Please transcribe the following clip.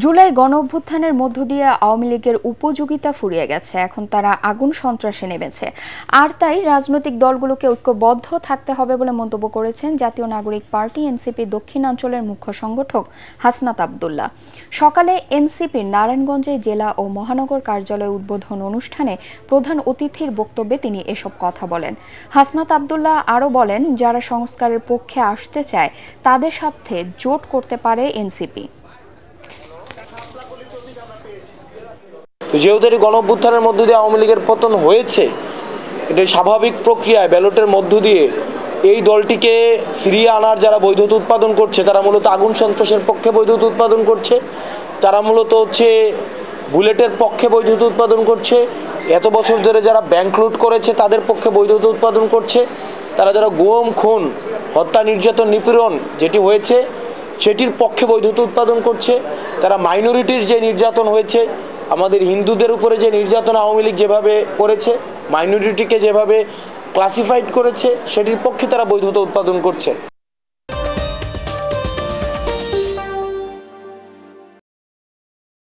জুলাই গণঅভ্যুত্থানের মধ্য দিয়ে আওয়ামী লীগের উপযোগিতা ফুরিয়ে গেছে। এখন তারা আগুন সন্ত্রাসে নেমেছে, আর তাই রাজনৈতিক দলগুলোকে ঐক্যবদ্ধ থাকতে হবে বলে মন্তব্য করেছেন জাতীয় নাগরিক পার্টি এনসিপি দক্ষিণাঞ্চলের মুখ্য সংগঠক হাসনাত আব্দুল্লাহ। সকালে এনসিপির নারায়ণগঞ্জে জেলা ও মহানগর কার্যালয় উদ্বোধন অনুষ্ঠানে প্রধান অতিথির বক্তব্যে তিনি এসব কথা বলেন। হাসনাত আব্দুল্লাহ আরও বলেন, যারা সংস্কারের পক্ষে আসতে চায় তাদের সাথে জোট করতে পারে এনসিপি। যেহেতু গণঅভ্যুত্থানের মধ্য দিয়ে আওয়ামী লীগের পতন হয়েছে, এটা স্বাভাবিক প্রক্রিয়ায় ব্যালটের মধ্য দিয়ে এই দলটিকে ফিরিয়ে আনার যারা বৈধতা উৎপাদন করছে তারা মূলত আগুন সন্ত্রাসের পক্ষে বৈধতা উৎপাদন করছে, তারা মূলত বুলেটের পক্ষে বৈধতা উৎপাদন করছে, এত বছর ধরে যারা ব্যাংক লুট করেছে তাদের পক্ষে বৈধতা উৎপাদন করছে, তারা যারা গুম খুন হত্যা নির্যাতন নিপীড়ন যেটি হয়েছে সেটির পক্ষে বৈধতা উৎপাদন করছে, তারা মাইনরিটির যে নির্যাতন হয়েছে, আমাদের হিন্দুদের উপরে যে নির্যাতন আওয়ামী লীগ যেভাবে করেছে, মাইনরিটিকে যেভাবে ক্লাসিফাইড করেছে সেটির পক্ষে তারা বৈধতা উৎপাদন করছে।